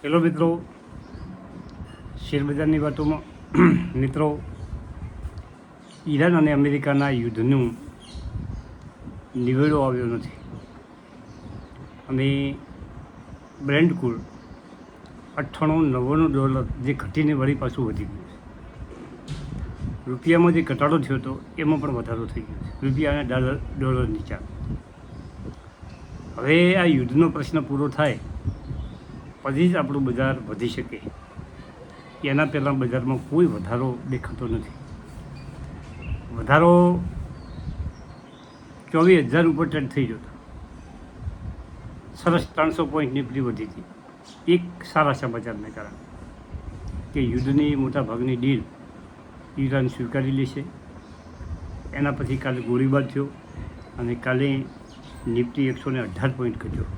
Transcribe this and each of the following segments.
Hello મિત્રો, શેરબજારની વાતોમાં મિત્રો, ઈરાન અને અમેરિકાના યુદ્ધનું નિવેડો આવ્યો નથી અને બ્રેન્ટ કુલ $98-99 જે ઘટીને વળી પાછું વધી ગયું છે. રૂપિયામાં જે ઘટાડો થયો હતો એમાં પણ વધારો થઈ ગયો છે. રૂપિયા અને ડોલર નીચા. હવે આ યુદ્ધનો પ્રશ્ન પૂરો થાય પછી જ આપણું બજાર વધી શકે. એના પહેલાં બજારમાં કોઈ વધારો દેખાતો નથી. વધારો 24,000 ઉપર ટ્રેડ થઈ જતો. સરસ 300 પોઈન્ટ નિફ્ટી વધી હતી. એક સારા સમાચારને કારણે કે યુદ્ધની મોટાભાગની ડીલ ઈરાન સ્વીકારી લેશે. એના પછી કાલે ગોળીબાર થયો અને કાલે નિફ્ટી 118 પોઈન્ટ ઘટ્યો.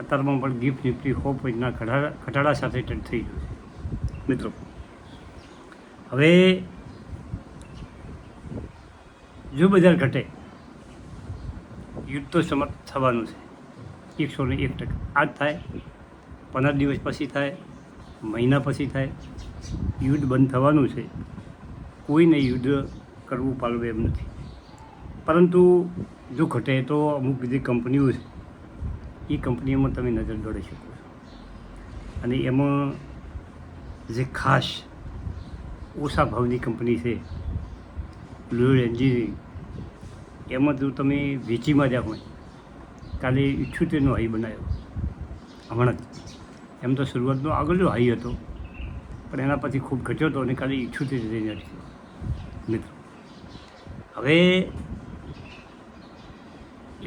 અત્યારમાં પણ ગિફ્ટ નિફ્ટી 100 પોઈન્ટના ઘટાડા સાથે ટ્રેડ થઈ ગયું છે. મિત્રો, હવે જો બજાર ઘટે, યુદ્ધ તો સમાપ્ત થવાનું છે 101%. આજ થાય, 15 દિવસ પછી થાય, મહિના પછી થાય, યુદ્ધ બંધ થવાનું છે. કોઈને યુદ્ધ કરવું પાડવું એમ નથી. પરંતુ જો ઘટે તો અમુક જે કંપનીઓ છે એ કંપનીઓમાં તમે નજર દોડી શકો છો. અને એમાં જે ખાસ ઓછા ભાવની કંપની છે લોયડ એન્જિનિયરિંગ, એમાં જો તમે વેચીમાં જ્યાં હોય, કાલે 78નો હાઈ બનાવ્યો હમણાં જ. એમ તો શરૂઆતનો આગળનો હાઈ હતો પણ એના પછી ખૂબ ઘટ્યો હતો અને કાલે 78 જઈને અટક્યો. મિત્રો, હવે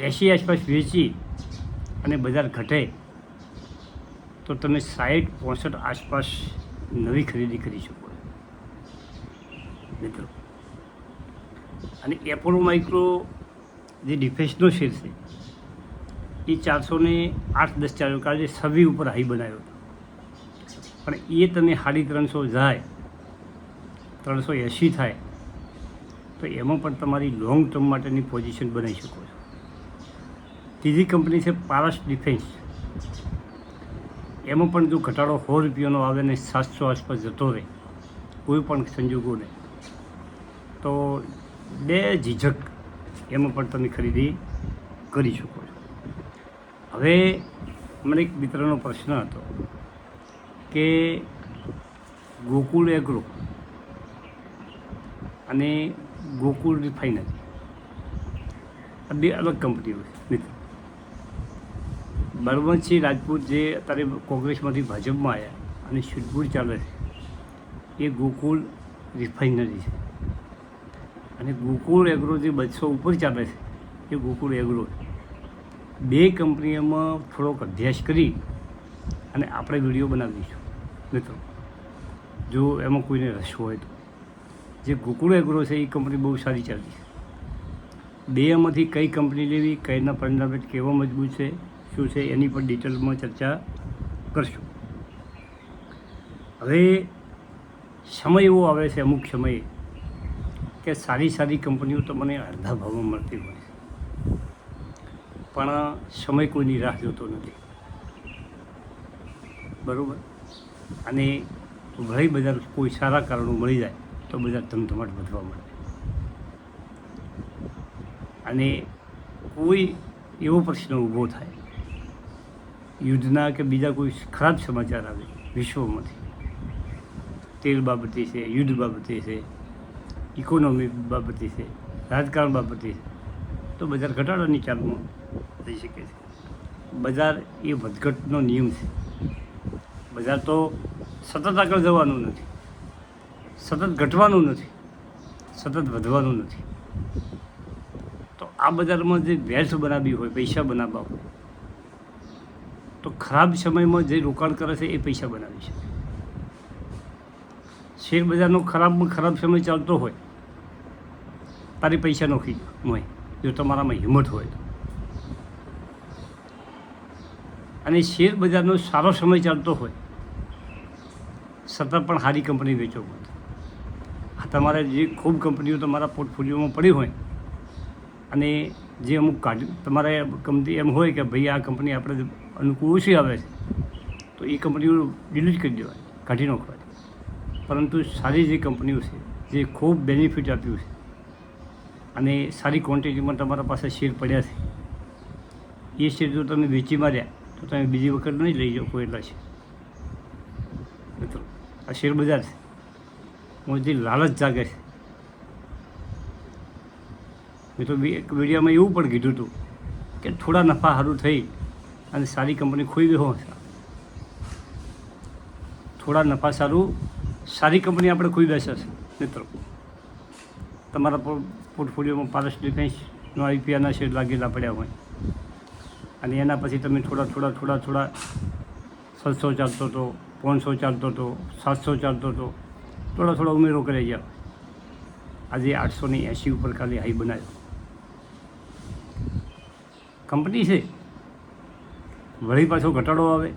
80 આસપાસ વેચી અને બજાર ઘટે તો તમે 60-65 આસપાસ નવી ખરીદી કરી શકો મિત્રો. અને એપોલો માઇક્રો જે ડિફેન્સનો શેર છે એ 408-10 ચાલ્યો, કાલે 26 ઉપર હાઈ બનાવ્યો હતો. પણ એ તમે 350 જાય, 380 થાય તો એમાં પણ તમારી લોંગ ટર્મ માટેની પોઝિશન બનાવી શકો છો. ત્રીજી કંપની છે પારસ ડિફેન્સ. એમાં પણ જો ઘટાડો 100 રૂપિયાનો આવે ને 700 આસપાસ જતો રહે કોઈ પણ સંજોગોને, તો બે ઝીઝક એમાં પણ તમે ખરીદી કરી શકો છો. હવે મને એક મિત્રનો પ્રશ્ન હતો કે ગોકુલ એગ્રો અને ગોકુલ રિફાઇનરી આ બે અલગ કંપનીઓ છે મિત્રો. બળવંતસિંહ રાજપૂત જે અત્યારે કોંગ્રેસમાંથી ભાજપમાં આવ્યા અને સિદ્ધપુર ચાલે છે એ ગોકુલ રિફાઇનરી છે. અને ગોકુલ એગ્રો જે 200 ઉપર ચાલે છે એ ગોકુલ એગ્રો. બે કંપનીઓમાં થોડોક અભ્યાસ કરી અને આપણે વિડીયો બનાવીશું મિત્રો, જો એમાં કોઈને રસ હોય તો. જે ગોકુળ એગ્રો છે એ કંપની બહુ સારી ચાલી છે. બેમાંથી કઈ કંપની લેવી, કઈના પરિણામે કેવા મજબૂત છે, શું છે, એની પર ડિટેલમાં ચર્ચા કરશું. હવે સમય એવો આવે છે અમુક સમયે કે સારી કંપનીઓ તો મને અડધા ભાવમાં મળતી હોય છે, પણ સમય કોઈની રાહ જોતો નથી, બરાબર. અને વળી બજાર કોઈ સારા કારણો મળી જાય તો બજાર ધમધમાટ વધવા મળે. અને કોઈ એવો પ્રશ્ન ઊભો થાય, યુદ્ધના કે બીજા કોઈ ખરાબ સમાચાર આવે વિશ્વમાંથી, તેલ બાબતે છે, યુદ્ધ બાબતે છે, ઇકોનોમી બાબતે છે, રાજકારણ બાબતે છે, તો બજાર ઘટાડાની ચાલમાં થઈ શકે છે. બજાર એ વધઘટનો નિયમ છે. બજાર તો સતત આગળ જવાનું નથી, સતત ઘટવાનું નથી, સતત વધવાનું નથી. તો આ બજારમાં જે વેલ્થ બનાવવી હોય, પૈસા બનાવવા હોય, તો ખરાબ સમયમાં જે રોકાણ કરે છે એ પૈસા બનાવી શકે. શેર બજારનો ખરાબમાં ખરાબ સમય ચાલતો હોય, તારી પૈસા નોખી હોય જો તમારામાં હિંમત હોય તો. અને શેર બજારનો સારો સમય ચાલતો હોય છતાં પણ સારી કંપની વેચો. આ તમારે જે ખૂબ કંપનીઓ તમારા પોર્ટફોલિયોમાં પડી હોય અને જે અમુક તમારે કંપની એમ હોય કે ભાઈ આ કંપની આપણે અનુકૂળ ઓછી આવે છે તો એ કંપનીઓ ડિલીટ કરી દેવાય, કાઢી નાખવાય. પરંતુ સારી જે કંપનીઓ છે, જે ખૂબ બેનિફિટ આપ્યું છે અને સારી ક્વોન્ટિટીમાં તમારા પાસે શેર પડ્યા છે, એ શેર જો તમે વેચી માર્યા તો તમે બીજી વખત નહીં લઈ શકો એટલા છે. મિત્રો, આ શેર બજાર છે, મોટી લાલચ જાગે છે. મેં તો એક વિડીયોમાં એવું પણ કીધું હતું કે થોડા નફા સારું થઈ અને સારી કંપની ખોઈ ગયો. થોડા નફા સારું સારી કંપની આપણે ખોઈ બેસે છે. મિત્રો, તમારા પોર્ટફોલિયોમાં પારસ ડિફેન્સનો IPRના શેર લાગેલા પડ્યા હોય અને એના પછી તમે થોડા 700 ચાલતો હતો, 500 ચાલતો હતો, 700 ચાલતો હતો, થોડા ઉમેરો કરી જાઓ. આજે 880 ઉપર ખાલી હાઈ બનાવ્યો. કંપની છે, વળી પાછો ઘટાડો આવે.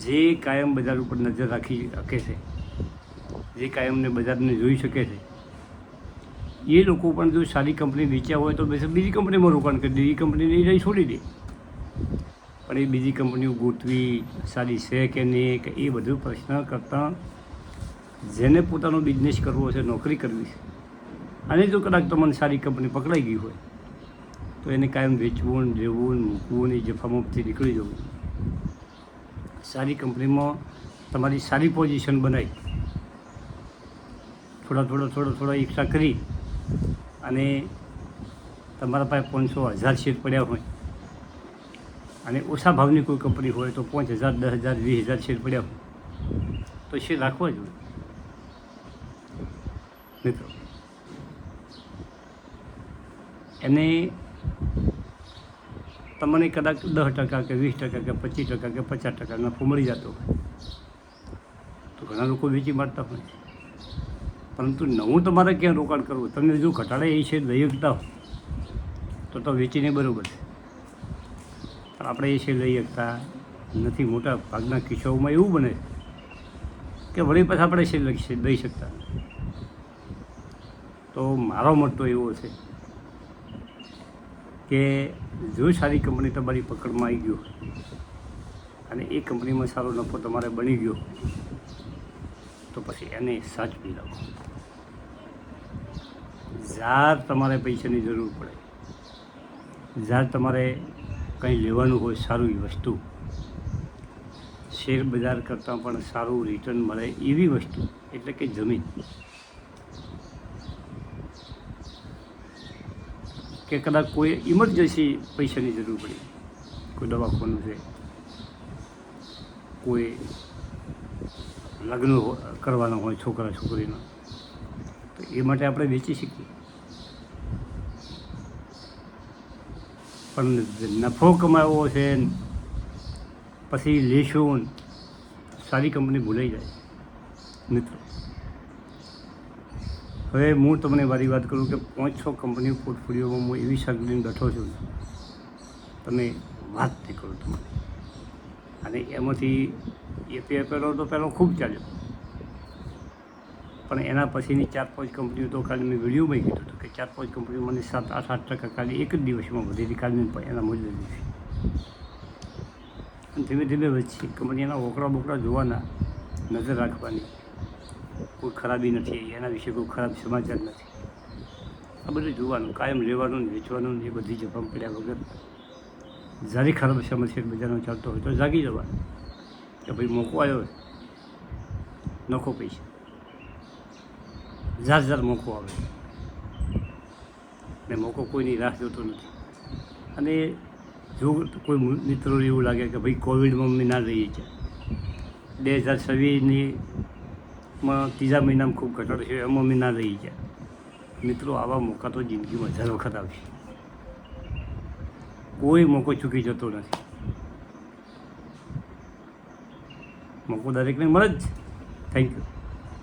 જે કાયમ બજાર ઉપર નજર રાખી શકે છે, જે કાયમને બજારને જોઈ શકે છે, એ લોકો પણ જો સારી કંપની વેચ્યા હોય તો બીજી કંપનીમાં રોકાણ કરી દે. એ કંપનીને રહી છોડી દે. પણ એ બીજી કંપનીઓ ગોઠવી સારી છે કે નહીં કે એ બધું પ્રશ્ન કરતાં જેને પોતાનો બિઝનેસ કરવો છે, નોકરી કરવી છે, અને જો કદાચ તમને સારી કંપની પકડાઈ ગઈ હોય તો એને કાયમ વેચવું, લેવું, મૂકવું ને જફામાંથી નીકળી જવું. સારી કંપનીમાં તમારી સારી પોઝિશન બનાવી થોડા એક્સ્ટ્રા કરી અને તમારા પાસે 500 1000 શેર પડ્યા હોય અને ઓછા ભાવની કોઈ કંપની હોય તો 5000 10000 20000 શેર પડ્યા હોય તો શેર રાખવા જોઈએ. મિત્રો, એને તમને કદાચ 10% કે 20% કે 25% કે 50% નફો મળી જતો હોય તો ઘણા લોકો વેચી મારતા હોય. પરંતુ નવું તમારે ક્યાં રોકાણ કરવું? તમને જો ઘટાડે એ શેર લઈ શકતા હો તો વેચીને બરાબર છે. પણ આપણે એ શેર લઈ શકતા નથી. મોટા ભાગના કિસ્સાઓમાં એવું બને કે વળી પાછા આપણે શેર લઈ શકતા. તો મારો મત તો એવો છે કે જો સારી કંપની તમારી પકડમાં આવી ગયો અને એ કંપનીમાં સારો નફો તમારે બની ગયો તો પછી એને સાચવી રાખો. જ્યારે તમારે પૈસાની જરૂર પડે, જ્યારે તમારે કંઈ લેવાનું હોય સારું એ વસ્તુ, શેર બજાર કરતાં પણ સારું રિટર્ન મળે એવી વસ્તુ એટલે કે જમીન, કે કદાચ કોઈ ઇમરજન્સી પૈસાની જરૂર પડી, કોઈ દવાખાનું છે, કોઈ લગ્ન કરવાનો હોય છોકરા છોકરીનો, તો એ માટે આપણે વેચી શકીએ. પણ નફો કમાવો છે પછી લેશું, સારી કંપની ભૂલાઈ જાય. મિત્રો, હવે હું તમને મારી વાત કરું કે 5-6 કંપનીઓ પોર્ટફોલિયોમાં હું એવી સગડીને બેઠો છું, તમે વાત નહીં કરો તમારી. અને એમાંથી પહેલો ખૂબ ચાલ્યો, પણ એના પછીની 4-5 કંપનીઓ તો કાલે મેં વિડીયોમાં કીધું હતું કે 4-5 કંપનીઓ મને 7-8% ખાલી એક જ દિવસમાં વધી હતી. કાલે એના મોજે દિવસે ધીમે ધીમે વધશે. કંપનીના ઓકળા બોકડા જોવાના, નજર રાખવાની. કોઈ ખરાબી નથી, એના વિશે કોઈ ખરાબ સમાચાર નથી. આ બધું જોવાનું, કાયમ લેવાનું ને વેચવાનું એ બધી જફામ પડ્યા વગર જ્યારે ખરાબ સમસ્યા બજારનો ચાલતો હોય તો જાગી જવાનું કે ભાઈ મોકો આવ્યો, નખો પૈસા જાર મોકો આવે ને મોકો કોઈની રાહ જોતો નથી. અને જો કોઈ મિત્રો એવું લાગે કે ભાઈ કોવિડમાં અમે ના રહીએ છીએ, 2026માં 3જા મહિનામાં ખૂબ ઘટાડો છે એમાં અમે ના રહી ગયા. મિત્રો, આવા મોકા તો જિંદગીમાં 1000 વખત આવશે. કોઈ મોકો ચૂકી જતો નથી. મોકો દરેકને મળે જ છે. Thank you.